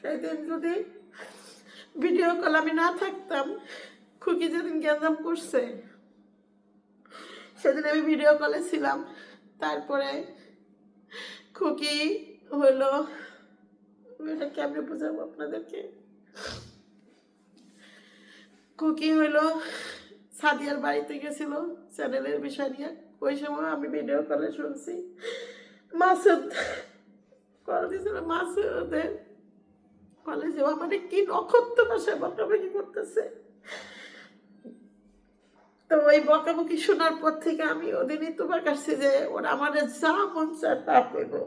সেদিন যদি video call আমি না থাকতাম, খুকি যেদিন গ্যাঞ্জাম করছে সেদিন আমি ভিডিও কলে ছিলাম। তারপরে খুকি হইলো, এটা কেমনে বুঝাবো আপনাদেরকে, খুকি হইলো সাদিয়ার বাড়িতে গেছিল চ্যানেলের বিষয় নিয়ে। ওই সময় আমি ভিডিও কলে শুনছি মাসুদ কল দিয়েছিল, মাসুদের কলেজে আমাদের কি নক্ষত্র ভাষায় বকাবকি করতেছে। তো ওই বকাবকি শোনার পর থেকে আমি ওদিনই তোমার কাছে যে ওরা আমাদের যা মন চায় তা করবো,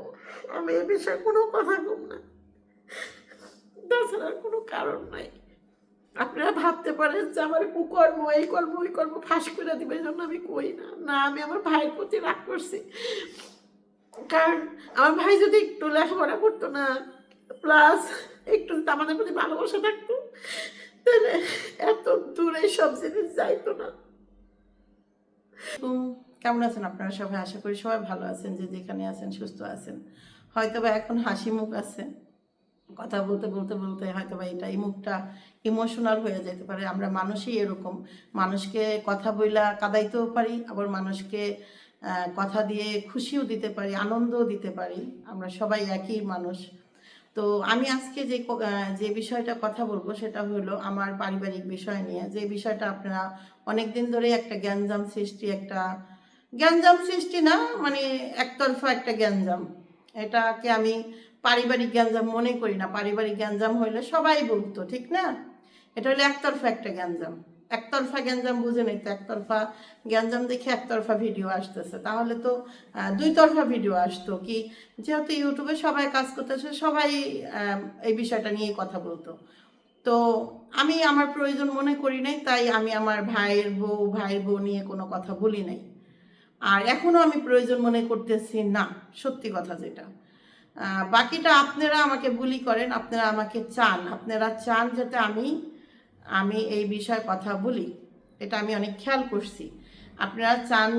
আমি এ বিষয়ে কোনো কথা কম না, তাছাড়া কোনো কারণ নাই। আপনারা ভাবতে পারেন যে আমার কুকর্ম এই কর্ম ওই কর্ম ফাঁস করে দিবে, এই জন্য আমি কই না। না, আমি আমার ভাইয়ের প্রতি রাগ করছি, কারণ আমার ভাই যদি একটু লেখাপড়া করতো না, প্লাস একটু আমাদের প্রতি ভালোবাসা থাকতো, তাহলে এত দূরে সব জিনিস যাইতো না। কেমন আছেন আপনারা সবাই? আশা করি সবাই ভালো আছেন, যে যেখানে আছেন সুস্থ আছেন। হয়তোবা এখন হাসি মুখ আছে, কথা বলতে বলতে বলতে হয়তোবা এই মুখটা ইমোশনাল হয়ে যেতে পারে। আমরা মানুষই এরকম, মানুষকে কথা বইলা কাঁদাইতেও পারি, আবার মানুষকে কথা দিয়ে খুশিও দিতে পারি, আনন্দও দিতে পারি। আমরা সবাই একই মানুষ। তো আমি আজকে যে বিষয়টা কথা বলবো সেটা হলো আমার পারিবারিক বিষয় নিয়ে, যে বিষয়টা আপনারা অনেক দিন ধরে একটা গ্যাঞ্জাম সৃষ্টি না, মানে একতরফা একটা গ্যাঞ্জাম। এটাকে আমি পারিবারিক গ্যাঞ্জাম মনে করি না। পারিবারিক গ্যাঞ্জাম হইলে সবাই বলতো, ঠিক না? এটা হলো একতরফা একটা গ্যাঞ্জাম। একতরফা গ্যাঞ্জাম বুঝে নেই তো, একতরফা গ্যাঞ্জাম দেখে একতরফা ভিডিও আসতেছে, তাহলে তো দুই তরফা ভিডিও আসতো কি, যেহেতু ইউটিউবে সবাই কাজ করতেছে, সবাই এই বিষয়টা নিয়ে কথা বলতো। তো আমি আমার প্রয়োজন মনে করি নাই, তাই আমি আমার ভাইয়ের বউ নিয়ে কোনো কথা বলি নাই। আর এখনও আমি প্রয়োজন মনে করতেছি না, সত্যি কথা যেটা। বাকিটা আপনারা আমাকে বুলি করেন, আপনারা চান যাতে আমি এই বিষয়ে কথা বলি, এটা আমি অনেক খেয়াল করছি। আপনারা চান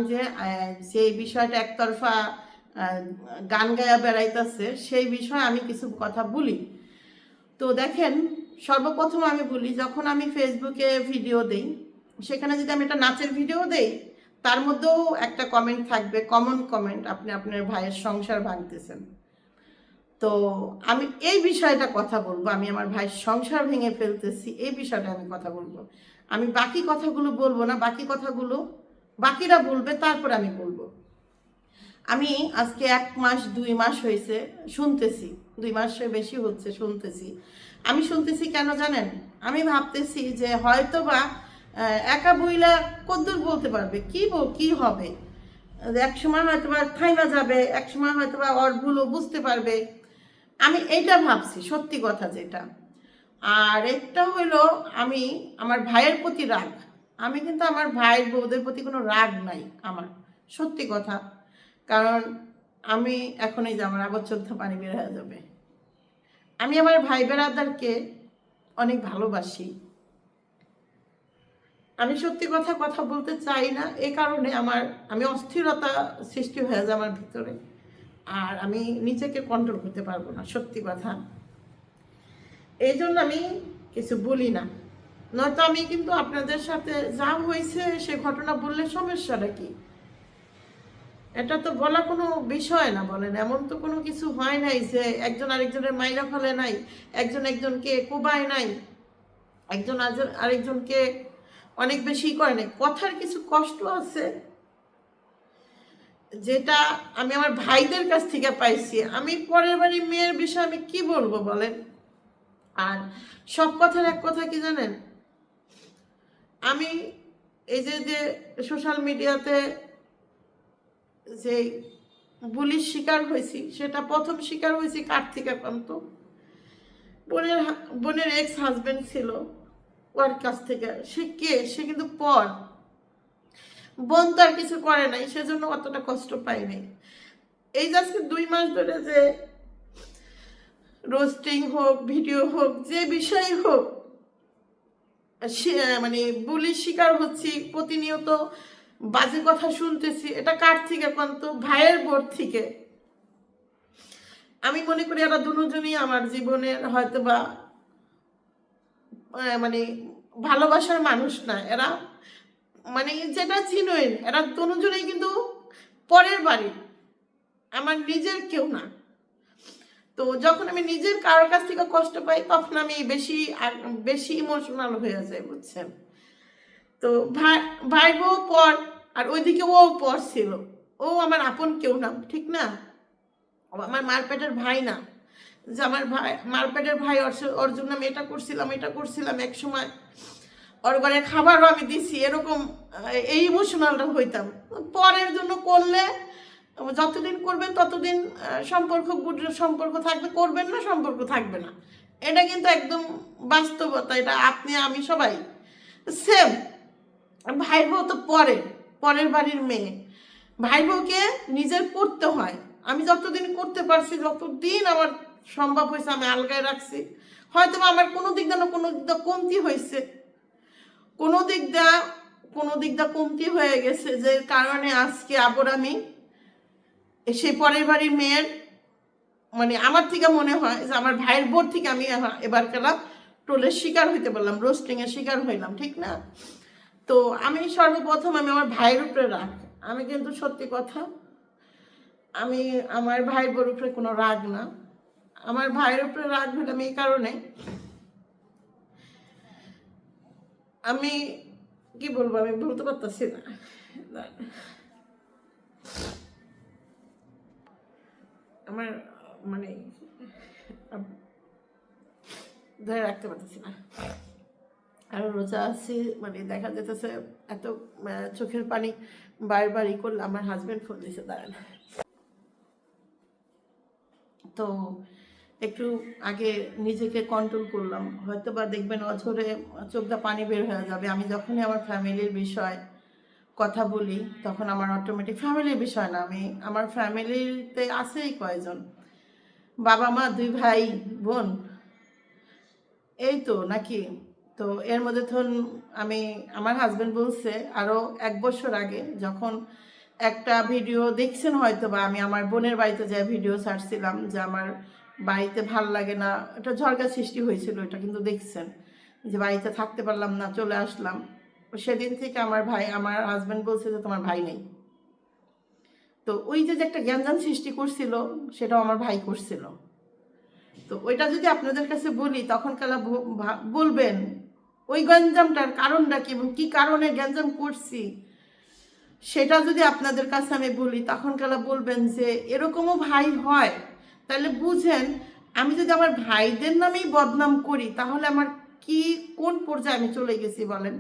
যে বিষয়টা একতরফা গান গায়া বেড়াইতেছে, সেই বিষয়ে আমি কিছু কথা বলি। তো দেখেন, সর্বপ্রথম আমি বলি, যখন আমি ফেসবুকে ভিডিও দেই, সেখানে যদি আমি একটা নাচের ভিডিও দেই, তার মধ্যেও একটা কমেন্ট থাকবে, কমন কমেন্ট, আপনি আপনার ভাইয়ের সংসার ভাঙতেছেন। তো আমি এই বিষয়টা কথা বলবো, আমি আমার ভাইয়ের সংসার ভেঙে ফেলতেছি, এই বিষয়টা আমি কথা বলবো। আমি বাকি কথাগুলো বলবো না, বাকি কথাগুলো বাকিরা বলবে, তারপর আমি বলবো। আমি আজকে 1 মাস 2 মাস হয়েছে শুনতেছি, 2 মাসের বেশি হচ্ছে শুনতেছি। আমি শুনতেছি কেন জানেন? আমি ভাবতেছি যে হয়তো বা একা বইলা কদ্দূর বলতে পারবে, কি হবে, এক সময় হয়তো বা থাইমা যাবে, এক সময় হয়তো বা ওর ভুলও বুঝতে পারবে। আমি এইটা ভাবছি, সত্যি কথা যেটা। আর একটা হলো, আমি আমার ভাইয়ের প্রতি রাগ। আমি কিন্তু আমার ভাইয়ের বউদের প্রতি কোনো রাগ নাই আমার, সত্যি কথা। কারণ আমি এখনই যে আমার আবার 14 পানি বের হয়ে যাবে। আমি আমার ভাই বেরাদারকে অনেক ভালোবাসি। আমি সত্যি কথা বলতে চাই না, এই কারণে আমি অস্থিরতা সৃষ্টি হয়ে যায় আমার ভিতরে, আর আমি নিজেকে কন্ট্রোল করতে পারবো না, সত্যি কথা। এই জন্য আমি কিছু বলি না, নয়তো আমি কিন্তু আপনাদের সাথে যা হয়েছে সে ঘটনা বললে সমস্যাটা কি? এটা তো বলা কোনো বিষয় না, বলেন। এমন তো কোনো কিছু হয় নাই যে একজন আরেকজনের মাইরা ফেলে নাই, একজন একজনকে কোবায় নাই, একজন আরেকজনকে অনেক বেশি করে নাই। কথার কিছু কষ্ট আছে, যেটা আমি আমার ভাইদের কাছ থেকে পাইছি। আমি পরের বাড়ি মেয়ের বিষয়ে আমি কি বলবো বলেন? আর সব কথার এক কথা কি জানেন, আমি এই যে সোশ্যাল মিডিয়াতে যে বুলির শিকার হয়েছি, সেটা প্রথম শিকার হয়েছি কার থেকে পান্ত, বোনের এক্স হাজবেন্ড ছিল, ওর কাছ থেকে। সে কিন্তু বোন তো আর কিছু করে নাই, সেজন্য অতটা কষ্ট পাই নাই। এই যে আজকে 2 মাস ধরে যে রোস্টিং হোক, ভিডিও হোক, যে বিষয় হোক, মানে বুলির শিকার হচ্ছি, প্রতিনিয়ত বাজে কথা শুনতেছি। এটা কার থেকে পান্ত? ভাইয়ের বোর থেকে। আমি মনে করি এরা দুজনই আমার জীবনের হয়তো বা মানে ভালোবাসার মানুষ না, এরা মানে যেটা চিনোই, এরা দুজনেই কিন্তু পরের বাড়ি, আমার নিজের কেউ না। তো যখন আমি নিজের কারোর কাছ থেকে কষ্ট পাই তখন আমি বেশি বেশি ইমোশনাল হয়ে যাই, বুঝছেন। তো ভাই বউ পর, আর ওইদিকে ও পর ছিল, ও আমার আপন কেউ না, ঠিক না, ও আমার মারপেটের ভাই না, যে আমার ভাই মারপেটের ভাই, ওর জন্য আমি এটা করছিলাম এক সময়, ওর ঘরে খাবারও আমি দিছি, এরকম এই ইমোশনালটা হইতাম। পরের জন্য করলে যতদিন করবেন ততদিন সম্পর্ক গুড সম্পর্ক থাকবে, করবেন না সম্পর্ক থাকবে না, এটা কিন্তু একদম বাস্তবতা, এটা আপনি আমি সবাই সেম। ভাই বউ তো পরের বাড়ির মেয়ে, ভাই বউকে নিজের করতে হয়। আমি যতদিন করতে পারছি, যতদিন আমার সম্ভব হয়েছে আমি আলগায় রাখছি। হয়তো আমার কোনো দিক দিয়ে কমতি হয়েছে, কোনো দিক দিয়ে কমতি হয়ে গেছে, যে কারণে আজকে আবার আমি সেই পরের বাড়ির মেয়ের মানে আমার থেকে মনে হয় যে আমার ভাইয়ের বোর থেকে আমি এবার খেলা টোলের শিকার হইতে পারলাম, রোস্টিংয়ের শিকার হইলাম, ঠিক না। তো আমি সর্বপ্রথম আমি আমার ভাইয়ের উপরে রাগ, আমি কিন্তু সত্যি কথা, আমি আমার ভাই বোর উপরে কোনো রাগ না, আমার ভাইয়ের উপরে রাগ হইলাম এই কারণে, আমি কি বলবো, আমি বলতে পারতেছি না, আমার মানে ধরে রাখতে পারতেছি না। আর রোজা আছি, মানে দেখা যেতেছে এত চোখের পানি বারবারই করলে আমার হাজবেন্ড ফোন দিয়েছে, দাঁড়ান। তো একটু আগে নিজেকে কন্ট্রোল করলাম, হয়তো বা দেখবেন অঝরে চোখটা পানি বের হয়ে যাবে। আমি যখনই আমার ফ্যামিলির বিষয় কথা বলি তখন আমার অটোমেটিক, ফ্যামিলির বিষয় না, আমি আমার ফ্যামিলিতে আছেই কয়জন, বাবা মা, 2 ভাই বোন, এই তো নাকি। তো এর মধ্যে ধরুন আমি, আমার হাজবেন্ড বলছে আরও 1 বছর আগে, যখন একটা ভিডিও দেখছেন হয়তো বা, আমি আমার বোনের বাড়িতে যাই ভিডিও ছাড়ছিলাম যে আমার বাড়িতে ভাল লাগে না, এটা ঝড়কা সৃষ্টি হয়েছিল, এটা কিন্তু দেখছেন যে বাড়িতে থাকতে পারলাম না, চলে আসলাম। সেদিন থেকে আমার হাজবেন্ড বলছে যে তোমার ভাই নেই। তো ওই যে একটা জ্ঞানজাম সৃষ্টি করছিল সেটাও আমার ভাই করছিল। তো ওইটা যদি আপনাদের কাছে বলি তখন কালা বলবেন ওই গ্যাঞ্জামটার কারণটা কি এবং কি কারণে গ্যাঞ্জাম করছি, সেটা যদি আপনাদের কাছে আমি বলি তখন কালা বলবেন যে এরকমও ভাই হয়। তাহলে বুঝেন, আমি যদি আমার ভাইদের নামেই বদনাম করি তাহলে আমার কি কোন পর্যায়ে আমি চলে গেছি বলেন।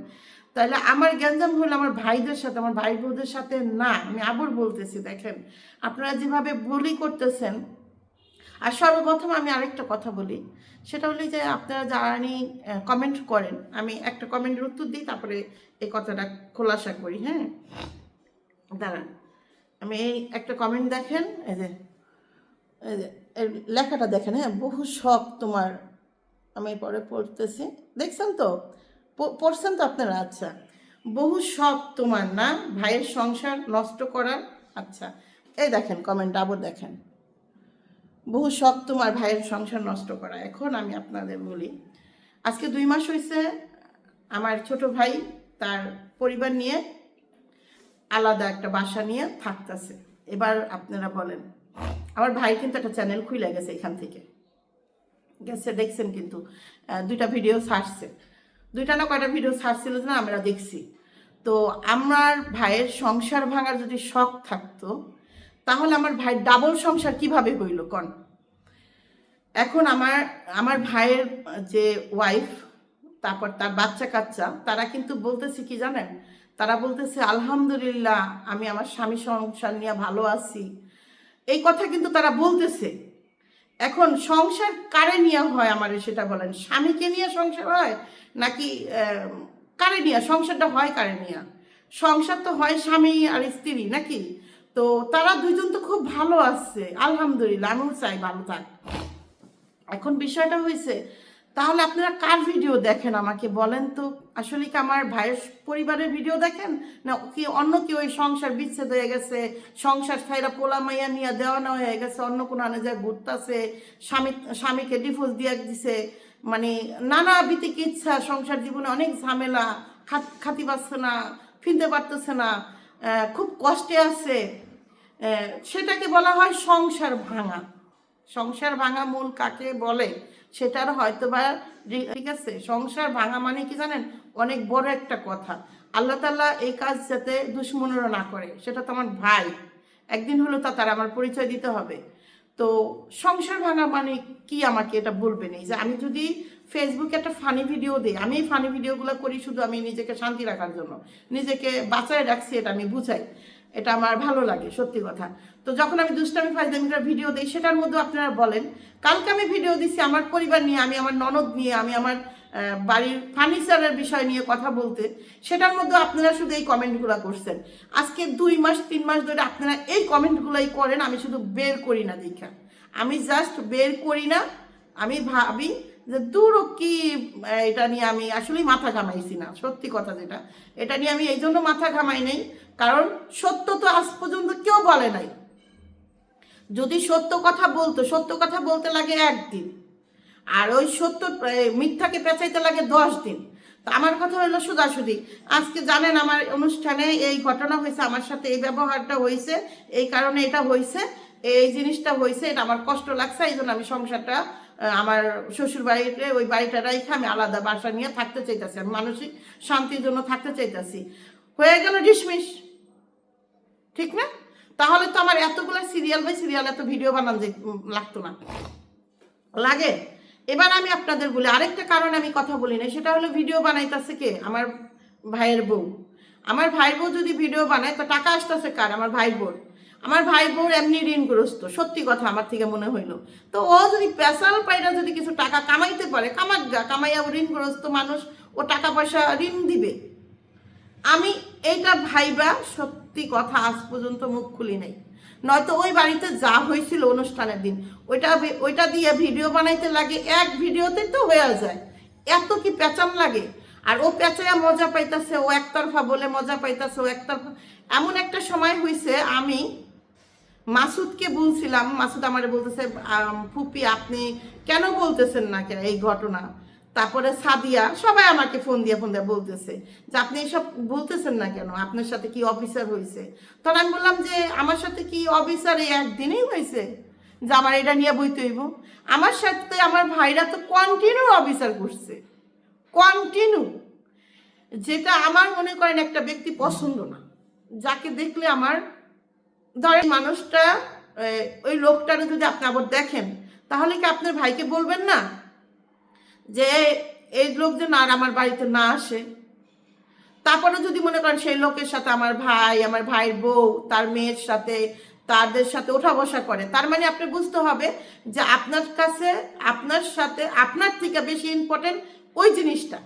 তাহলে আমার গ্যাঞ্জাম হলো আমার ভাইদের সাথে, আমার ভাই বোনদের সাথে না। আমি আবার বলতেছি, দেখেন আপনারা যেভাবে বলি করতেছেন। আর সর্বপ্রথম আমি আরেকটা কথা বলি, সেটা হলো যে আপনারা জানি কমেন্ট করেন, আমি একটা কমেন্টের উত্তর দিই, তারপরে এই কথাটা খোলাসা করি। হ্যাঁ, দাঁড়ান, আমি এই একটা কমেন্ট দেখেন, এই যে লেখাটা দেখেন, হ্যাঁ, বহু শখ তোমার, আমি পরে পড়তেছি, দেখছেন তো, পড়ছেন তো আপনারা, আচ্ছা, বহু শখ তোমার না ভাইয়ের সংসার নষ্ট করার, আচ্ছা এই দেখেন কমেন্ট আবার দেখেন, বহু শখ তোমার ভাইয়ের সংসার নষ্ট করা। এখন আমি আপনাদের বলি, আজকে 2 মাস হয়েছে আমার ছোট ভাই তার পরিবার নিয়ে আলাদা একটা বাসা নিয়ে থাকতেছে। এবার আপনারা বলেন, আমার ভাই কিন্তু একটা চ্যানেল খুলে গেছে, এখান থেকে গেছে, দেখছেন কিন্তু 2টা ভিডিও ছাড়ছে, 2টা না কয়টা ভিডিও ছাড়ছিল না আমরা দেখছি। তো আমার ভাইয়ের সংসার ভাঙার যদি শখ থাকতো তাহলে আমার ভাই ডাবল সংসার কিভাবে হইল কন। এখন আমার ভাইয়ের যে ওয়াইফ, তারপর তার বাচ্চা কাচ্চা, তারা কিন্তু বলতেছে কি জানেন, তারা বলতেছে আলহামদুলিল্লাহ আমি আমার স্বামী সংসার নিয়ে ভালো আছি, এই কথা কিন্তু তারা বলতেছে। এখন সংসার কারে নিয়ে হয় আমার সেটা বলেন, স্বামীকে নিয়ে সংসার হয় নাকি কারে নিয়ে সংসারটা হয়, কারে নিয়ে সংসার তো হয় স্বামী আর স্ত্রী নাকি। তো তারা 2জন তো খুব ভালো আছে আলহামদুলিল্লাহ, আমিও চাই ভালো থাক। এখন বিষয়টা হয়েছে, তাহলে আপনারা কার ভিডিও দেখেন আমাকে বলেন তো, আসলে কি আমার ভাইয়ের পরিবারের ভিডিও দেখেন, না কি অন্য কেউ ওই সংসার বিচ্ছেদ হয়ে গেছে, সংসার ছাইরা পোলা মাইয়া নিয়ে দেওয়ানো হয়ে গেছে, অন্য কোনো আনে যায় ঘুরতেছে, স্বামীকে ডিভোর্স দিয়ে দিছে, মানে নানা বিতিকিচ্ছা, সংসার জীবনে অনেক ঝামেলা, খাতি পাচ্ছে না, ফিনতে পারতেছে না, খুব কষ্টে আছে, সেটাকে বলা হয় সংসার ভাঙা। সংসার ভাঙা মূল কাকে বলে সেটার হয়তো বা, ঠিক আছে, সংসার ভাঙা মানে কি জানেন, অনেক বড় একটা কথা। আল্লাহ তাআলা এই কাজ যাতে দুশ্মনেরও না করে, সেটা তো আমার ভাই, একদিন হলো তা তার আমার পরিচয় দিতে হবে। তো সংসার ভাঙা মানে কি আমাকে এটা বলবেন। এই যে আমি যদি ফেসবুকে একটা ফানি ভিডিও দিই, আমি এই ফানি ভিডিওগুলো করি শুধু আমি নিজেকে শান্তি রাখার জন্য, নিজেকে বাঁচায় রাখছি, এটা আমি বুঝাই, এটা আমার ভালো লাগে, সত্যি কথা। তো যখন আমি দুষ্টামি ফাইজলামিটার ভিডিও দিই, সেটার মধ্যে আপনারা বলেন, কালকে আমি ভিডিও দিচ্ছি আমার পরিবার নিয়ে, আমি আমার ননদ নিয়ে, আমি আমার বাড়ির ফার্নিচারের বিষয় নিয়ে কথা বলতে, সেটার মধ্যে আপনারা শুধু এই কমেন্টগুলো করছেন। আজকে 2 মাস 3 মাস ধরে আপনারা এই কমেন্টগুলোই করেন, আমি শুধু বের করি না দেখা, আমি জাস্ট বের করি না, আমি ভাবি যে দূর কি, এটা নিয়ে আমি আসলেই মাথা ঘামাইছি না, সত্যি কথা যেটা, এটা নিয়ে আমি এই জন্য মাথা ঘামাই নাই, কারণ সত্য তো আজ পর্যন্ত কেউ বলে নাই। যদি সত্য কথা বলতো, সত্য কথা বলতে লাগে 1 দিন, আর ওই সত্য মিথ্যাকে পেঁচাইতে লাগে 10 দিন। তো আমার কথা হলো সোজাসুজি, আজকে জানেন আমার অনুষ্ঠানে এই ঘটনা হয়েছে, আমার সাথে এই ব্যবহারটা হয়েছে, এই কারণে এটা হয়েছে, এই জিনিসটা হয়েছে, এটা আমার কষ্ট লাগছে, এই জন্য আমি সংসারটা আমার শ্বশুর বাড়িতে, ওই বাড়িটা রেখে আমি আলাদা বাসা নিয়ে থাকতে চাইতেছি, আমি মানসিক শান্তির জন্য থাকতে চাইতেছি। হয়ে গেল ডিসমিস, ঠিক না? তাহলে তো আমার এতগুলো সিরিয়াল বাই সিরিয়াল এত ভিডিও বানান যে লাগতো না, লাগে। এবার আমি আপনাদের বলি আরেকটা কারণে আমি কথা বলি না, সেটা হলো ভিডিও বানাইতেছে কে? আমার ভাইয়ের বউ। আমার ভাই বউ যদি ভিডিও বানায় তো টাকা আসতেছে কার? আমার ভাই বোর। আমার ভাই বোর এমনি ঋণগ্রস্ত, সত্যি কথা আমার থেকে মনে হইলো। তো ও যদি পেশাল পাইরা যদি কিছু টাকা কামাইতে পারে, কামাক গা, কামাইয়া ও ঋণগ্রস্ত মানুষ, ও টাকা পয়সা ঋণ দিবে। আমি এইটা ভাইবা সত্যি কথা আজ পর্যন্ত মুখ খুলি নাই, নয়তো ওই বাড়িতে যা হয়েছিল অনুষ্ঠানের দিন, ওইটা দিয়ে ভিডিও বানাইতে লাগে, এক ভিডিওতে তো হয়ে যায়, এত কি পেঁচান লাগে? আর ও পেঁচাইয়া মজা পাইতেছে, ও একতরফা বলে মজা পাইতেছে, ও একতরফা। এমন একটা সময় হয়েছে, আমি মাসুদকে বলছিলাম, মাসুদ আমারে বলতেছে, ফুপি আপনি কেন বলতেছেন না কেন এই ঘটনা? তারপরে সাদিয়া, সবাই আমাকে ফোন দিয়ে বলতেছে যে আপনি এসব বলতেছেন না কেন, আপনার সাথে কি অফিসার হয়েছে? তখন আমি বললাম যে আমার সাথে কি অফিসার এই একদিনেই হয়েছে যে আমার এটা নিয়ে বইতে হইব? আমার সাথে আমার ভাইরা তো কন্টিনিউ অফিসার করছে, কন্টিনিউ, যেটা আমার মনে করেন একটা ব্যক্তি পছন্দ না, যাকে দেখলে আমার, ধরেন মানুষটা, ওই লোকটারে যদি আপনি আবার দেখেন, তাহলে কি আপনার ভাইকে বলবেন না যে এই লোক যেন আর আমার বাড়িতে না আসে? তারপরে যদি মনে করেন সেই লোকের সাথে আমার ভাই, আমার ভাইয়ের বউ, তার মেয়ের সাথে, তাদের সাথে ওঠা বসা করে, তার মানে আপনি বুঝতে হবে যে আপনার কাছে, আপনার সাথে, আপনার থেকে বেশি ইম্পর্টেন্ট ওই জিনিসটা,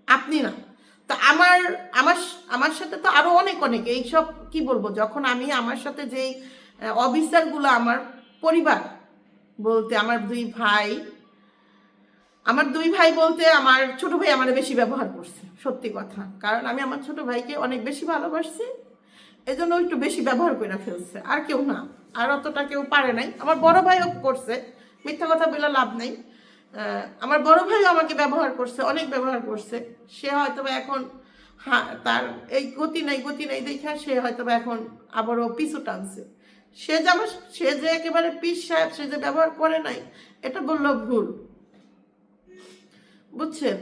আপনি না। তো আমার আমার আমার সাথে তো আরো অনেক অনেক এইসব কি বলবো, যখন আমি আমার সাথে যেই অফিসারগুলো, আমার পরিবার বলতে আমার 2 ভাই, আমার 2 ভাই বলতে আমার ছোট ভাই আমার বেশি ব্যবহার করছে, সত্যি কথা, কারণ আমি আমার ছোট ভাইকে অনেক বেশি ভালোবাসছি, এজন্য একটু বেশি ব্যবহার করে ফেলছে, আর কেউ না, আর অতটা কেউ পারে নাই। আমার বড় ভাইও করছে, মিথ্যা কথা বলে লাভ নেই, আমার বড় ভাইও আমাকে ব্যবহার করছে, অনেক ব্যবহার করছে। সে হয়তো বা এখন, হ্যাঁ, তার এই গতি নেই দেখা সে হয়তো বা এখন আবারও পিছু টানছে। সে যে একেবারে পিস সাহেব, সে যে ব্যবহার করে নাই, এটা বললেও ভুল, বুঝছেন?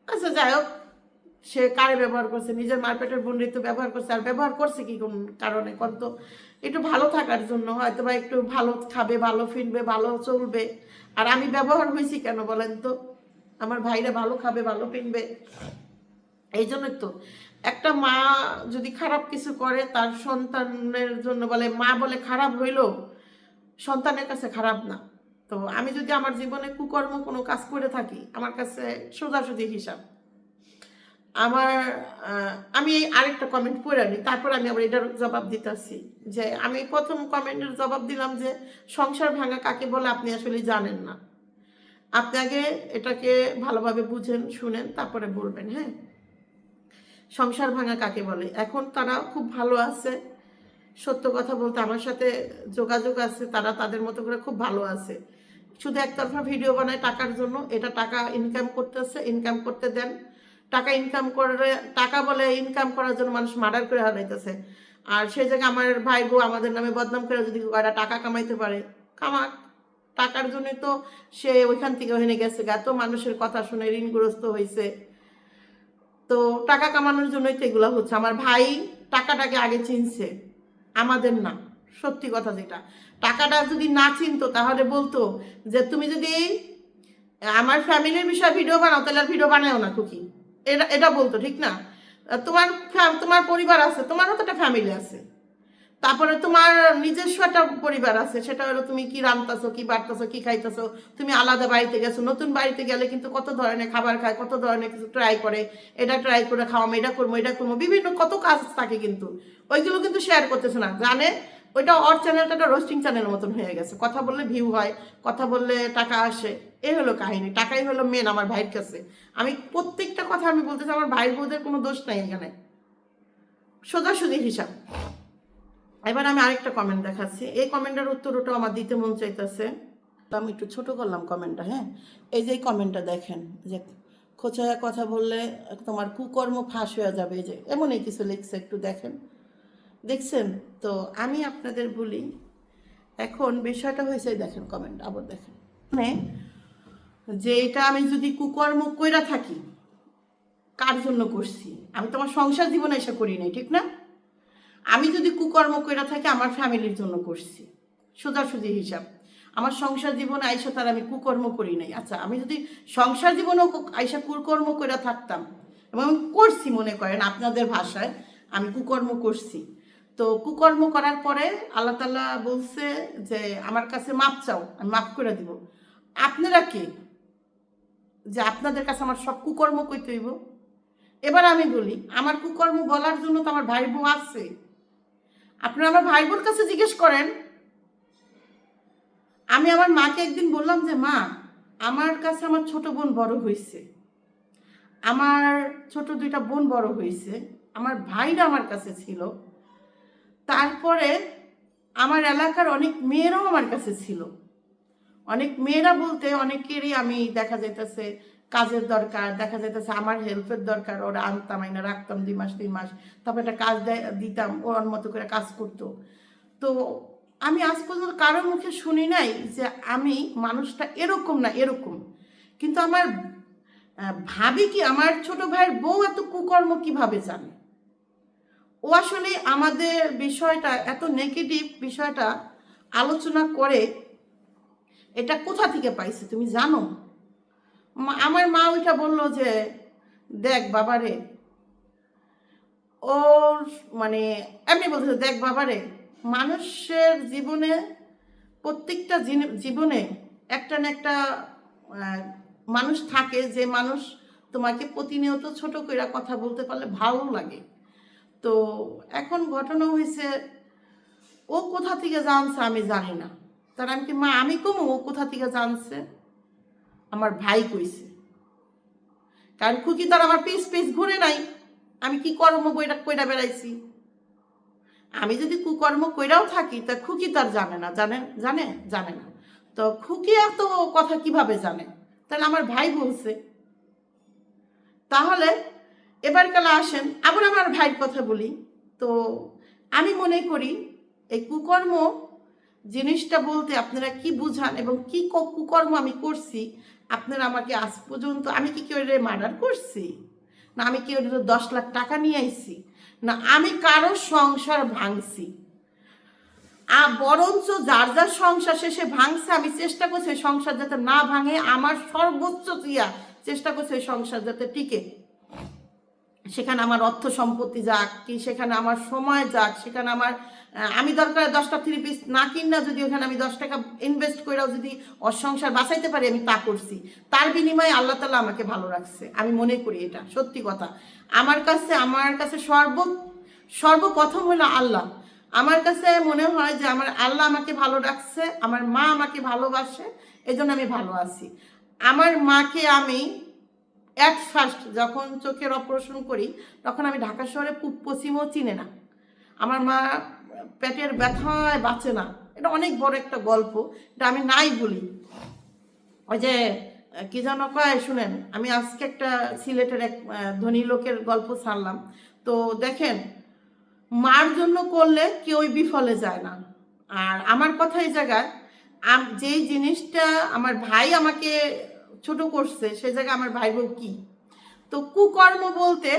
আচ্ছা যাই হোক, সে কারে ব্যবহার করছে? নিজের মারপেটের বোনরে তো ব্যবহার করছে। আর ব্যবহার করছে কি কোন কারণে? কত একটু ভালো থাকার জন্য, হয়তো বা একটু ভালো খাবে, ভালো ফিরবে, ভালো চলবে। আর আমি ব্যবহার হয়েছি কেন বলেন তো? আমার ভাইরা ভালো খাবে, ভালো ফিরবে, এই জন্যই তো। একটা মা যদি খারাপ কিছু করে তার সন্তানের জন্য, বলে মা বলে খারাপ হইলো, সন্তানের কাছে খারাপ না। তো আমি যদি আমার জীবনে কুকর্ম কোনো কাজ করে থাকি, আমার কাছে সোজাসুজি হিসাব। আমি আরেকটা কমেন্ট পড়ে নিই, তারপর আমি আবার এটার জবাব দিতেছি। যে আমি প্রথম কমেন্টের জবাব দিলাম যে সংসার ভাঙা কাকে বলে আপনি আসলে জানেন না। আপনি আগে এটাকে ভালোভাবে বুঝেন, শুনেন, তারপরে বলবেন। হ্যাঁ, সংসার ভাঙা কাকে বলে? এখন তারা খুব ভালো আছে, সত্য কথা বলতে আমার সাথে যোগাযোগ আছে, তারা তাদের মতো করে খুব ভালো আছে। শুধু একতরফা ভিডিও বানায় টাকার জন্য, এটা টাকা ইনকাম করতেছে, ইনকাম করতে দেন। টাকা ইনকাম করে, টাকা বলে ইনকাম করার জন্য মানুষ মার্ডার করে হারাইতেছে। আর সেই জায়গায় আমার ভাই বউ আমাদের নামে বদনাম করে যদি ওরা টাকা কামাইতে পারে, কামাক। টাকার জন্যই তো সে ওইখান থেকে ওখানে গেছে, এত মানুষের কথা শুনে ঋণগ্রস্ত হয়েছে। তো টাকা কামানোর জন্যই তো এগুলো হচ্ছে। আমার ভাই টাকাটাকে আগে চিনছে, আমাদের না। সত্যি কথা যেটা, টাকাটা যদি না চিনতো তাহলে বলতো যে তুমি যদি আমার ফ্যামিলির বিষয়ে ভিডিও বানাও তাহলে আর ভিডিও বানাও না খুকি, এটা এটা বলতো, ঠিক না? তোমার তোমার পরিবার আছে, তোমারও তো একটা ফ্যামিলি আছে, তারপরে তোমার নিজস্ব একটা পরিবার আছে, সেটা হলো তুমি কি রান্তাছো, কি বাড়তাছো, কি খাইতেছো। তুমি আলাদা বাড়িতে গেছো, নতুন বাড়িতে গেলে কিন্তু কত ধরনের খাবার খায়, কত ধরনের কিছু ট্রাই করে, এটা ট্রাই করে খাওয়াম, এটা করবো, এটা করবো, বিভিন্ন কত কাজ থাকে, কিন্তু ওইগুলো কিন্তু শেয়ার করতেছে না। জানে ওইটা ওর চ্যানেলটা একটা রোস্টিং চ্যানেলের মতন হয়ে গেছে, কথা বললে ভিউ হয়, কথা বললে টাকা আসে, এই হলো কাহিনী। টাকাই হলো মেন আমার ভাইয়ের কাছে। আমি প্রত্যেকটা কথা আমি বলতেছি, আমার ভাই বোধের কোনো দোষ নাই এখানে, সোজাসুজি হিসাব। এবার আমি আরেকটা কমেন্ট দেখাচ্ছি, এই কমেন্টের উত্তর ওটা আমার দিতে মন চাইতেছে, আমি একটু ছোট করলাম কমেন্টটা। হ্যাঁ, এই যে কমেন্টটা দেখেন, যে খোঁচায় কথা বললে তোমার কুকর্ম ফাঁস হয়ে যাবে, এই যে এমনই কিছু লিখছে, একটু দেখেন, দেখছেন? তো আমি আপনাদের বলি, এখন বিষয়টা হয়েছে, দেখেন কমেন্ট আবার দেখেন, মানে যে এটা আমি যদি কুকর্ম কইরা থাকি, কার জন্য করছি? আমি তোমার সংসার জীবনে এসে করি নাই, ঠিক না? আমি যদি কুকর্ম করে থাকি আমার ফ্যামিলির জন্য করছি, সোজাসুজি হিসাব। আমার সংসার জীবনে আইসা তার আমি কুকর্ম করি নাই। আচ্ছা, আমি যদি সংসার জীবনেও আইসা কুকর্ম করে থাকতাম, এবং আমি করছি, মনে করেন আপনাদের ভাষায় আমি কুকর্ম করছি, তো কুকর্ম করার পরে আল্লাহ তাআলা বলছে যে আমার কাছে মাপ চাও, আমি মাফ করে দিব। আপনারা কি যে আপনাদের কাছে আমার সব কুকর্ম কইতে হইব? এবার আমি বলি, আমার কুকর্ম বলার জন্য তো আমার ভাই বউ আছে। আপনারা আমার ভাই বোন কাছে জিজ্ঞেস করেন। আমি আমার মাকে একদিন বললাম যে মা, আমার কাছে আমার ছোট বোন বড় হয়েছে, আমার ছোট দুইটা বোন বড় হয়েছে, আমার ভাইরা আমার কাছে ছিল, তারপরে আমার এলাকার অনেক মেয়েরাও আমার কাছে ছিল। অনেক মেয়েরা বলতে অনেকেরই আমি দেখা যাইতেছে কাজের দরকার, দেখা যাইতেছে আমার হেল্পের দরকার, ওরা আনতাম, আইনা রাখতাম 2 মাস 3 মাস, তারপর একটা কাজ দিতাম, ওর মতো করে কাজ করতো। তো আমি আজ পর্যন্ত কারোর মুখে শুনি নাই যে আমি মানুষটা এরকম না এরকম। কিন্তু আমার ভাবি কি আমার ছোট ভাইয়ের বউ এত কুকর্ম কিভাবে জানে? ও আসলে আমাদের বিষয়টা এত নেগেটিভ বিষয়টা আলোচনা করে, এটা কোথা থেকে পাইছে তুমি জানো? আমার মা ওইটা বললো যে দেখ বাবারে, ওর মানে এমনি বলতেছে, দেখ বাবারে, মানুষের জীবনে প্রত্যেকটা জীবনে একটা না একটা মানুষ থাকে, যে মানুষ তোমাকে প্রতিনিয়ত ছোট কইরা কথা বলতে পারলে ভালো লাগে। তো এখন ঘটনা হয়েছে, ও কোথা থেকে জানছে আমি জানি না, তার আমি কি মা আমি কমু ও কোথা থেকে জানছে? আমার ভাই কইছে, কারণ খুকি তার আমার পিস পিস ঘুরে নাই, আমি কি কর্ম বইটা কইরা বেড়াইছি। আমি যদি কুকর্ম কইরাও থাকি তা খুকি তার জানে না, জানে জানে না। তো খুকি এত কথা কিভাবে জানে? তাহলে আমার ভাই বলছে। তাহলে এবার কালে আসেন আবার আমার ভাইয়ের কথা বলি। তো আমি মনে করি এই কুকর্ম জিনিসটা বলতে আপনারা কি বুঝান এবং কি কুকর্ম আমি করছি, আপনারা আমাকে আজ পর্যন্ত, আমি কি কেউ মার্ডার করছি? না আমি কেউ 10 লাখ টাকা নিয়ে আইছি? না আমি কারো সংসার ভাঙছি? বরঞ্চ যার যার সংসার শেষে ভাঙছে, আমি চেষ্টা করছি সংসার যাতে না ভাঙে, আমার সর্বোচ্চ চেষ্টা করছি সংসার যাতে টিকে। সেখানে আমার অর্থ সম্পত্তি যাক, কি সেখানে আমার সময় যাক, সেখানে আমার আমি দরকার 10টা 3 পিস না কিনা যদি ওখানে আমি 10 টাকা ইনভেস্ট করেও যদি সংসার বাঁচাইতে পারি, আমি তা করছি। তার বিনিময়ে আল্লাহ তাআলা আমাকে ভালো রাখছে, আমি মনে করি এটা সত্যি কথা। আমার কাছে সর্বপ্রথম হলো আল্লাহ। আমার কাছে মনে হয় যে আমার আল্লাহ আমাকে ভালো রাখছে, আমার মা আমাকে ভালোবাসে, এজন্য আমি ভালো আছি। আমার মাকে আমি অ্যাট ফার্স্ট যখন চোখের অপারেশন করি তখন আমি ঢাকা শহরে পূব পশ্চিমও চিনে না। আমার মা পেটের ব্যথায় বাঁচে না, এটা অনেক বড় একটা গল্প, এটা আমি নাই বলি। ওই যে কি যেন কয় শুনেন, আমি আজকে একটা সিলেটের এক ধনী লোকের গল্প ছাড়লাম। তো দেখেন, মার জন্য করলে কেউই বিফলে যায় না। আর আমার কথা এই জায়গায়, যেই জিনিসটা আমার ভাই আমাকে ছোট করছে সে জায়গায় আমার ভাই বউ কি, তো কুকর্ম বলতে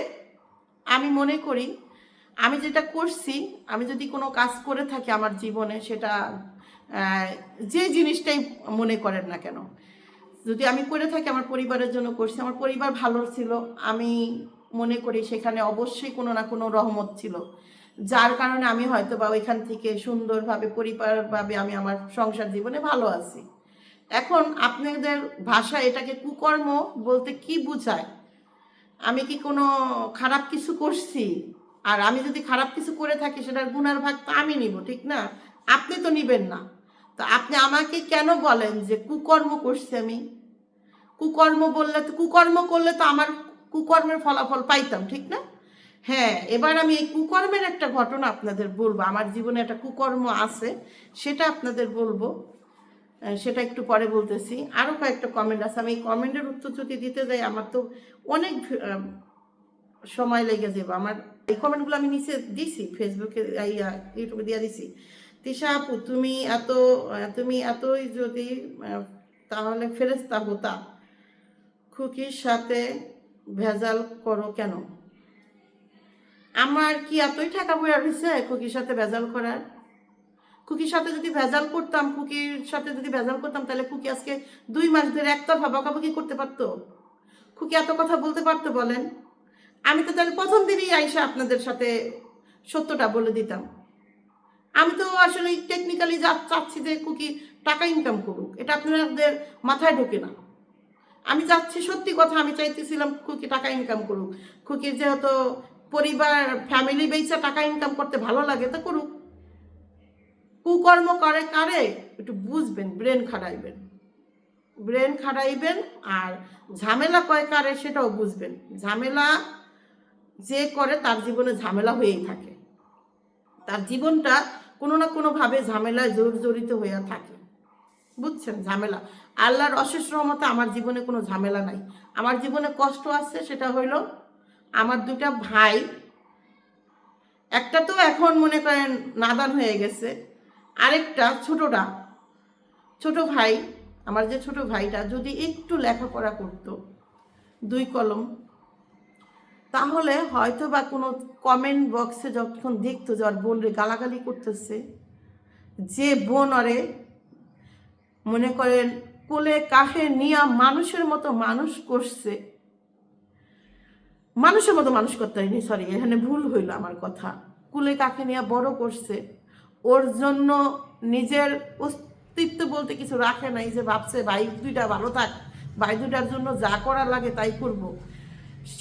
আমি মনে করি আমি যেটা করছি, আমি যদি কোনো কাজ করে থাকি আমার জীবনে, সেটা যে জিনিসটাই মনে করেন না কেন, যদি আমি করে থাকি আমার পরিবারের জন্য করছি, আমার পরিবার ভালো ছিল, আমি মনে করি সেখানে অবশ্যই কোনো না কোনো রহমত ছিল, যার কারণে আমি হয়তো বা ওইখান থেকে সুন্দরভাবে পরিবারভাবে আমি আমার সংসার জীবনে ভালো আছি। এখন আপনাদের ভাষায় এটাকে কুকর্ম বলতে কি বোঝায়? আমি কি কোনো খারাপ কিছু করছি? আর আমি যদি খারাপ কিছু করে থাকি সেটার গুনার ভাগ তো আমি নিব, ঠিক না? আপনি তো নিবেন না। তো আপনি আমাকে কেন বলেন যে কুকর্ম করছি আমি? কুকর্ম বললে তো, কুকর্ম করলে তো আমার কুকর্মের ফলাফল পাইতাম, ঠিক না? হ্যাঁ, এবার আমি এই কুকর্মের একটা ঘটনা আপনাদের বলবো, আমার জীবনে একটা কুকর্ম আছে, সেটা আপনাদের বলবো, সেটা একটু পরে বলতেছি। আরও কয়েকটা কমেন্ট আছে, আমি এই কমেন্টের উত্তর যদি দিতে যাই আমার তো অনেক সময় লেগে যাবে। আমার এই কমেন্টগুলো আমি নিচে দিছি, ফেসবুকে ইউটিউবে দিয়ে দিছি। তিশা আপু, তুমি এতই যদি তাহলে ফেরেশতা হতা, খুকির সাথে ভেজাল করো কেন? আমার কি এতই টাকা পয়সা রয়েছে খুকির সাথে ভেজাল করার? খুকির সাথে যদি ভেজাল করতাম, তাহলে খুকি আজকে 2 মাস ধরে একতরফা বকাবকি করতে পারতো? খুকি এত কথা বলতে পারতো বলেন? আমি তো তাহলে প্রথম দিনই আইসা আপনাদের সাথে সত্যটা বলে দিতাম। আমি তো আসলে টেকনিক্যালি চাচ্ছি যে খুকি টাকা ইনকাম করুক, এটা আপনাদের মাথায় ঢোকে না। আমি চাচ্ছি সত্যি কথা, আমি চাইতেছিলাম খুকি টাকা ইনকাম করুক। খুকির যেহেতু পরিবার ফ্যামিলি বেইসা টাকা ইনকাম করতে ভালো লাগে তো করুক। কুকর্ম করে কারে একটু বুঝবেন, ব্রেন খাটাইবেন আর ঝামেলা কয় কারে সেটাও বুঝবেন। ঝামেলা যে করে তার জীবনে ঝামেলা হয়েই থাকে, তার জীবনটা কোনো না কোনোভাবে ঝামেলায় জড়িত হয়ে থাকে, বুঝছেন? ঝামেলা, আল্লাহর অশেষ রহমতে আমার জীবনে কোনো ঝামেলা নাই। আমার জীবনে কষ্ট আছে, সেটা হইল আমার 2টা ভাই, একটা তো এখন মনে করেন নাদান হয়ে গেছে, আরেকটা ছোট ভাই, আমার যে ছোট ভাইটা যদি একটু লেখাপড়া করত 2 কলম, তাহলে হয়তো বা কোনো কমেন্ট বক্সে যখন দেখতো যে ওর বোন রে গালাগালি করতেছে, যে বোন ওরে মনে করেন কোলে কাহে নিয়া মানুষের মতো মানুষ করছে, মানুষের মতো মানুষ করতে হয়নি, সরি এখানে ভুল হইল আমার কথা, কুলে কাকে নিয়ে বড় করছে, ওর জন্য নিজের অস্তিত্ব বলতে কিছু রাখে নাই, যে ভাবছে ভাই 2টা ভালো থাক, ভাই 2টার জন্য যা করার লাগে তাই করব।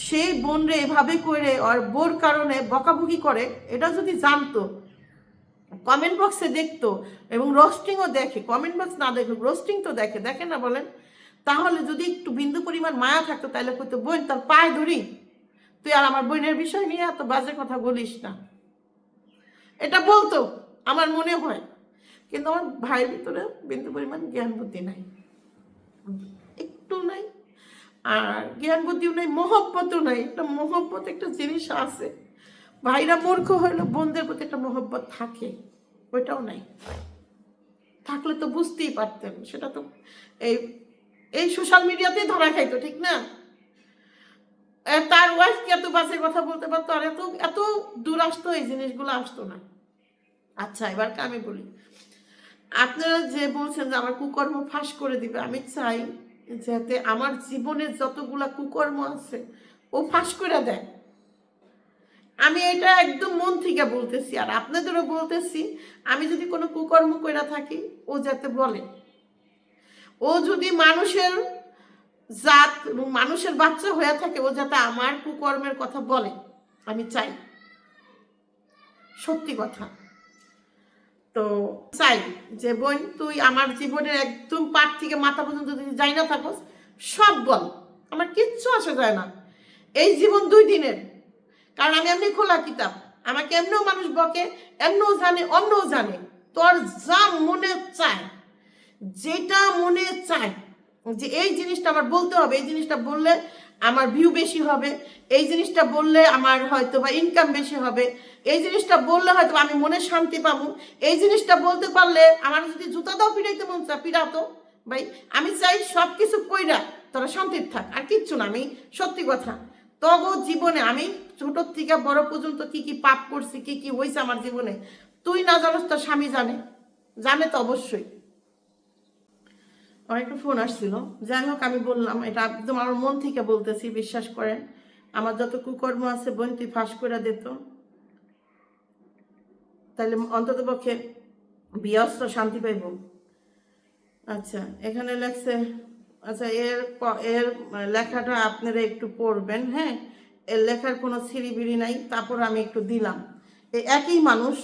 সেই বোন রে এভাবে করে ওর বোর কারণে বকাবকি করে, এটা যদি জানতো, কমেন্ট বক্সে দেখতো এবং রোস্টিংও দেখে, কমেন্ট বক্স না দেখে রোস্টিং তো দেখে না বলেন? তাহলে যদি একটু বিন্দু পরিমাণ মায়া থাকতো তাহলে কইতো বোন তার পায়ে ধরি, তুই আর আমার বোনের বিষয় নিয়ে এত বাজে কথা বলিস না, এটা বলতো আমার মনে হয়। কিন্তু আমার ভাইয়ের ভিতরে বিন্দু পরিমাণ জ্ঞান বুদ্ধি নাই, একটু নাই, আর জ্ঞান বুদ্ধিও নাই, মহব্বতও নাই। একটা মহব্বত একটা জিনিস আছে, ভাইরা মূর্খ হইলো বোনদের প্রতি একটা মহব্বত থাকে, ওইটাও নাই। থাকলে তো বুঝতেই পারতেন, সেটা তো এই এই সোশ্যাল মিডিয়াতেই ধরা খাইতো, ঠিক না? তার ওয়াইফকে এত বাজে কথা বলতে পারতো, আর এত দূর আসতো, এই জিনিসগুলো আসতো না। আচ্ছা, এবার আমি বলি, আপনারা যে বলছেন যে আমার কুকর্ম ফাঁস করে দিবে, আমি চাই যাতে আমার জীবনের যতগুলা কুকর্ম আছে ও ফাঁস করে দেয়। আমি এটা একদম মন থেকে বলতেছি, আর আপনাদেরও বলতেছি, আমি যদি কোনো কুকর্ম করে থাকি ও যাতে বলে, ও যদি মানুষের জাত এবং মানুষের বাচ্চা হয়ে থাকে, ও যাতে আমার কুকর্মের কথা বলে, আমি চাই, সত্যি কথা। তো চাই যে বোন তুই আমার জীবনের একদম পাট থেকে মাথা পর্যন্ত যদি যাই না থাকোস, সব বল, আমার কিচ্ছু আসে যায় না। এই জীবন 2 দিনের, কারণ আমি এমনি খোলা কিতাব। আমাকে এমনিও মানুষ বকে, এমনিও জানে, অন্যও জানে। তোর যা মনে চায়, যেটা মনে চায় যে এই জিনিসটা আমার বলতে হবে, এই জিনিসটা বললে আমার ভিউ বেশি হবে, এই জিনিসটা বললে আমার হয়তো বা ইনকাম বেশি হবে, এই জিনিসটা বললে হয়তো আমি মনে শান্তি পাবো, এই জিনিসটা বলতে পারলে আমার যদি জুতা দাও পিড়াইতে মন চায় পিড়াতো। ভাই আমি চাই সব কিছু কইরা তোরা শান্তির থাক, আর কিচ্ছু না। আমি সত্যি কথা, তব জীবনে আমি ছোটোর থেকে বড় পর্যন্ত কি কি পাপ করছি, কি কি হয়েছে আমার জীবনে, তুই না জানোস, তোর স্বামী জানে, জানে তো অবশ্যই। আমার একটা ফোন আসছিল, যাই হোক আমি বললাম এটা একদম আমার মন থেকে বলতেছি, বিশ্বাস করেন। আমার যত কুকর্ম আছে বোন তুই ফাঁস করে দিত, তাহলে অন্তত পক্ষে বিয়স্ত শান্তি পাইব। আচ্ছা এখানে লেখছে, আচ্ছা এর লেখাটা আপনারা একটু পড়বেন, হ্যাঁ। এর লেখার কোনো সিঁড়িবিড়ি নাই, তারপর আমি একটু দিলাম। এই একই মানুষ,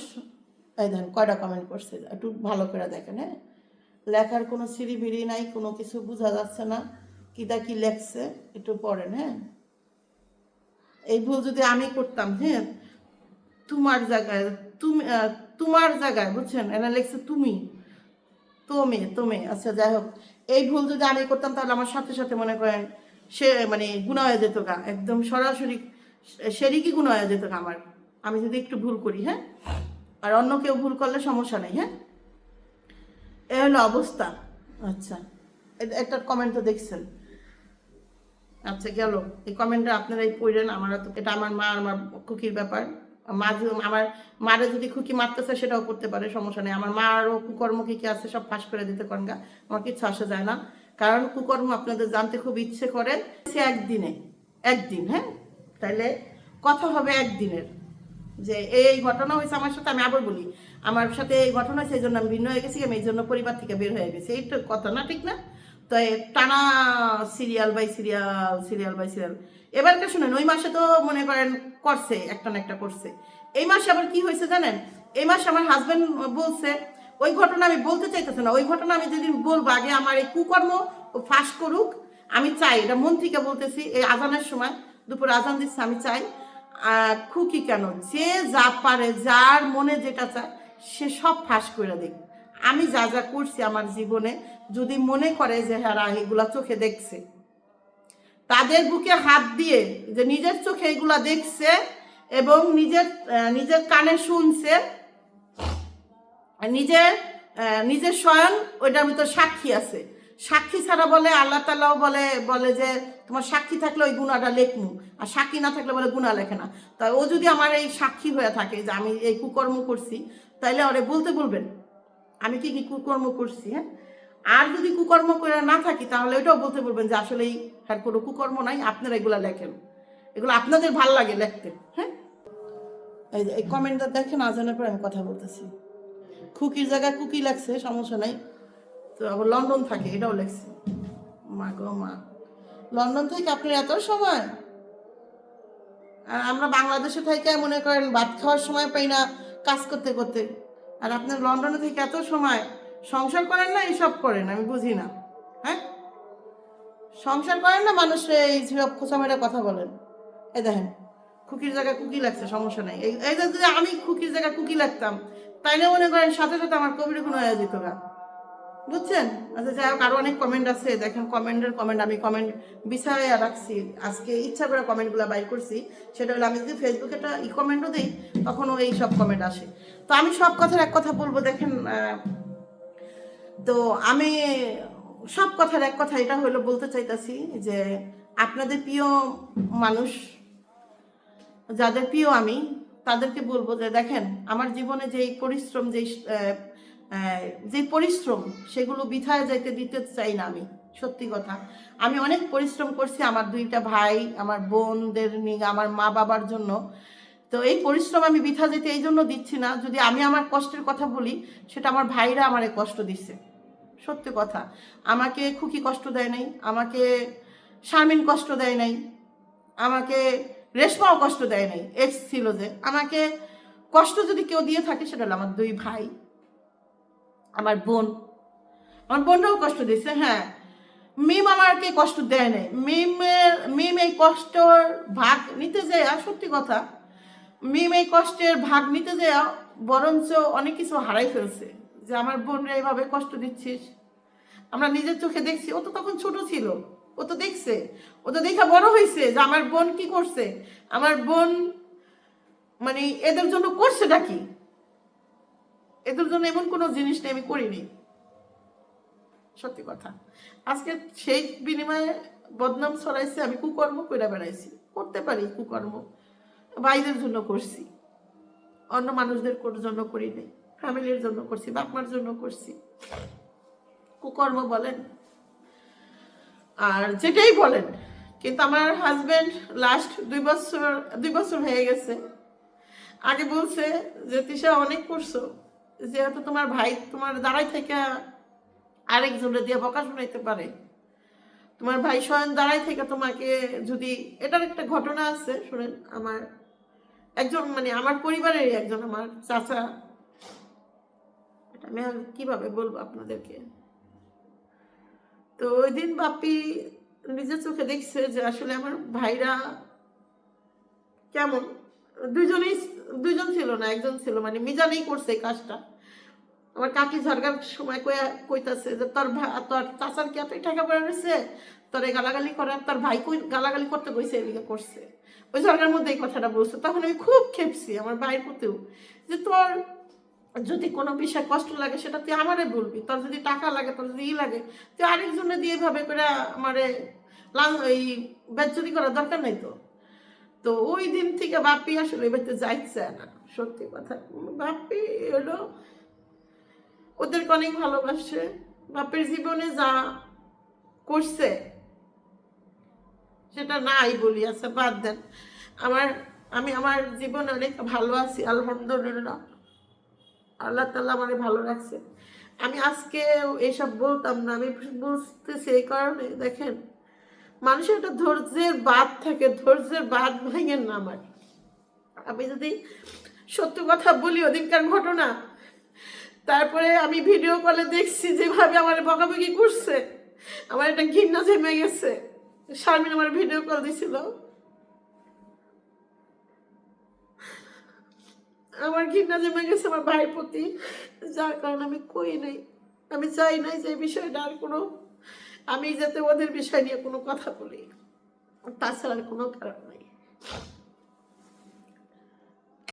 এই দেখেন কয়টা কমেন্ট করছে, একটু ভালো করে দেখেন, হ্যাঁ। লেখার কোনো সিঁড়িবিড়ি নাই, কোনো কিছু বোঝা যাচ্ছে না কিটা কি লেখছে, একটু পড়েন, হ্যাঁ। এই ভুল যদি আমি করতাম, হ্যাঁ, তোমার জায়গায়, তুমি তোমার জায়গায়, বুঝছেন, এরা লেখছে তুমি, তোমে, আচ্ছা যাই হোক, এই ভুল যদি আমি করতাম তাহলে আমার সাথে সাথে মনে করেন সে মানে গুণা হয়ে যেত গা, একদম সরাসরি সেরিকি গুণা হয়ে যেত গা আমার, আমি যদি একটু ভুল করি, হ্যাঁ। আর অন্য কেউ ভুল করলে সমস্যা নেই, হ্যাঁ। এ হলো অবস্থা। আচ্ছা একটা কমেন্ট তো দেখছেন, আচ্ছা গেল। এই কমেন্টটা আপনারাই পড়লেন, আমার তো এটা আমার মা আর আমার খুকির ব্যাপার। মা আমার মারে যদি খুকি মারতেছে সেটাও করতে পারে, সমস্যা নেই। আমার মা আরও কুকর্ম কী কী আছে সব ফাঁস করে দিতে পারেন গা, আমার কিচ্ছু আসা যায় না। কারণ কুকর্ম আপনাদের জানতে খুব ইচ্ছে করে, সে একদিন, হ্যাঁ, তাইলে কথা হবে একদিনের, যে এই ঘটনা হয়েছে আমার সাথে। আমি আবার বলি, আমার সাথে এই ঘটনা হয়েছে, এই জন্য আমি ভিন্ন হয়ে গেছি, আমি এই জন্য পরিবার থেকে বের হয়ে গেছি, এই তো কথা না, ঠিক না? তো টানা সিরিয়াল বাই সিরিয়াল। এবারটা শুনেন, ওই মাসে তো মনে করেন করছে, একটা না একটা করছে। এই মাসে আবার কি হয়েছে জানেন? এই মাসে আমার হাজবেন্ড বলছে, ওই ঘটনা আমি বলতে চাইতেছে না, ওই ঘটনা আমি যেদিন বলবো আগে আমার এই কুকর্ম ফাঁস করুক, আমি চাই, এটা মন থেকে বলতেছি। এই আজানের সময়, দুপুর আজান দিচ্ছে, আমি চাই খুকি কেন, যে যা পারে, যার মনে যেটা চায় সে সব ফাঁস করে দেখ। আমি যা যা করছি আমার জীবনে, যদি মনে করে যে হ্যাঁ এগুলা চোখে দেখছে, তাদের বুকে হাত দিয়ে যে নিজের চোখে এগুলা দেখছে এবং নিজের কানে শুনছে, নিজের স্বয়ং ওইটার ভিতর সাক্ষী আছে। সাক্ষী ছাড়া বলে আল্লাহ তাআলাও বলে যে তোমার সাক্ষী থাকলে ওই গুণাটা লেখমু, আর সাক্ষী না থাকলে বলে গুণা লেখে না। তাই ও যদি আমার এই সাক্ষী হয়ে থাকে যে আমি এই কুকর্ম করছি, তাইলে ওরে বলতে বলবেন আমি কি কি কুকর্ম করছি, হ্যাঁ। আর যদি কুকর্ম করে না থাকি তাহলে ওইটাও বলতে বলবেন যে আসলেই হ্যাঁ কোনো কুকর্ম নাই, আপনারা এগুলা লেখেন, এগুলো আপনাদের ভাল লাগে লিখতে, হ্যাঁ। এই কমেন্টটা দেখেন, আজানের পর আমি কথা বলতেছি। খুকির জায়গায় কুকি লাগছে, সমস্যা নাই। তো আবার লন্ডন থাকে, এটাও লেখছে। মা গো মা, লন্ডন থেকে আপনার এত সময়, আর আমরা বাংলাদেশে থেকে মনে করেন ভাত খাওয়ার সময় পাই না কাজ করতে করতে, আর আপনার লন্ডনে থেকে এত সময় সংসার করেন না, এইসব করেন, আমি বুঝি না, হ্যাঁ। সংসার করেন না, মানুষের এই সব খোঁচামেরা কথা বলেন। এই দেখেন খুকির জায়গায় কুকি লাগছে, সমস্যা নাই। এই যদি আমি খুকির জায়গায় কুকি লাগতাম, তাইলে মনে করেন সাথে সাথে আমার কবির গুণ হয়ে যেত না, বুঝছেন? আচ্ছা যাই হোক, আরো অনেক কমেন্ট আছে, দেখেন কমেন্ট আমি কমেন্ট বিছাইয়া রাখছি, আজকে ইচ্ছা করে কমেন্টগুলো বাইর করছি। সেটা হলো আমি যদি ফেসবুকে একটা কমেন্টও দিই, তখনও এই সব কমেন্ট আসে। তো আমি সব কথার এক কথা বলবো, দেখেন তো আমি সব কথার এক কথা এটা হলো বলতে চাইতাছি যে আপনাদের প্রিয় মানুষ, যাদের প্রিয় আমি, তাদেরকে বলবো যে দেখেন আমার জীবনে যেই পরিশ্রম, যে পরিশ্রম, সেগুলো বৃথায় যাইতে দিতে চাই না আমি। সত্যি কথা, আমি অনেক পরিশ্রম করছি আমার 2টা ভাই, আমার বোনদের নিয়ে, আমার মা বাবার জন্য। তো এই পরিশ্রম আমি বৃথা যেতে এই জন্য দিচ্ছি না। যদি আমি আমার কষ্টের কথা বলি, সেটা আমার ভাইরা আমারে কষ্ট দিচ্ছে, সত্যি কথা। আমাকে খুকি কষ্ট দেয় নাই, আমাকে শারমিন কষ্ট দেয় নাই, আমাকে রেশমাও কষ্ট দেয় নাই। এক্স ছিল যে, আমাকে কষ্ট যদি কেউ দিয়ে থাকে সেটা হলো আমার 2 ভাই, আমার বোনরাও কষ্ট দিচ্ছে, হ্যাঁ। মিম আমাকে আমাকে কষ্ট দেয় নাই। মিম এই কষ্টর ভাগ নিতে যায়, সত্যি কথা, মিম এই কষ্টের ভাগ নিতে যায় বরঞ্চ অনেক কিছু হারাই ফেলছে। যে আমার বোনরা এইভাবে কষ্ট দিচ্ছিস, আমরা নিজের চোখে দেখছি। ও তো তখন ছোট ছিল, ও তো দেখছে, ও তো দেখা বড় হয়েছে যে আমার বোন কি করছে, আমার বোন মানে এদের জন্য করছেটা কি, এদের জন্য এমন কোনো জিনিস নেই আমি করিনি, সত্যি কথা। আজকে সেই বিনিময়ে বদনাম ছড়াইছে, আমি কুকর্ম করে বেড়াইছি, করতে পারি কুকর্ম, ভাইদের জন্য করছি, অন্য মানুষদের জন্য করি নাই, ফ্যামিলির জন্য করছি, বাপমার জন্য করছি, কুকর্ম বলেন আর যেটাই বলেন। কিন্তু আমার হাজবেন্ড লাস্ট 2 বছর হয়ে গেছে, আগে বলছে যে তিশা অনেক করছো, যেহেতু তোমার ভাই তোমার দাঁড়াই থেকে আরেকজনের দিয়ে বকা শোনাইতে পারে, তোমার ভাই স্বয়ং দাঁড়াই থেকে তোমাকে যদি, এটার একটা ঘটনা আছে শুনেন। আমার একজন মানে আমার পরিবারেরই একজন আমার চাচা, এটা আমি আর কিভাবে বলবো আপনাদেরকে। তো ওই দিন বাপি নিজের চোখে দেখছে যে আসলে আমার ভাইরা কেমন, দুইজন ছিল না, একজন ছিল, মানে মিজানেই করছে এই কাজটা। আমার কাকি ঝরগার সময় কইতাছে যে তোর চাচার কি এতই টাকা পড়ে রয়েছে, তোর এই গালাগালি করার, তোর ভাই কই গালাগালি করতে কইছে, এদিকে করছে, ওই ঝরগার মধ্যে এই কথাটা বলছে। তখন আমি খুব খেপছি আমার ভাইয়ের প্রতিও, যে তোর যদি কোনো বিষয় কষ্ট লাগে সেটা তুই আমারে বলবি, তোর যদি টাকা লাগে, তোর যদি লাগে, তুই আরেকজনে দিয়ে এভাবে করে আমারে এই বেজ্জতি করার দরকার নাই তো। তো ওই দিন থেকে বাপি আসলে এবারে যাইছে না, সত্যি কথা। বাপি হলো ওদেরকে অনেক ভালোবাসে, বাপের জীবনে যা করছে সেটা নাই বলি, আচ্ছা বাদ দেন। আমি আমার জীবনে অনেক ভালো আছি আলহামদুলিল্লাহ, আল্লাহ তাআলা আমারে ভালো রাখছে। আমি আজকে এইসব বলতাম না, আমি বুঝতেছি এই কারণে, দেখেন মানুষের একটা ধৈর্যের বাঁধ থাকে, ধৈর্যের বাঁধ ভাঙেন না আমার। আমি যদি সত্য কথা বলি, ওদিনকার ঘটনা, তারপরে আমি ভিডিও কলে দেখছি যেভাবে আমার বকাবকি করছে, আমার একটা ঘৃণা জমে গেছে। শারমিন আমার ভিডিও কল দিছিল, আমার ঘৃণা জমে গেছে আমার ভাইয়ের প্রতি, যার কারণে আমি কই নাই, আমি চাই নাই যে বিষয়টা আর কোনো, আমি যাতে ওদের বিষয় নিয়ে কোনো কথা বলি, তাছাড়া আর কোনো কারণ নাই।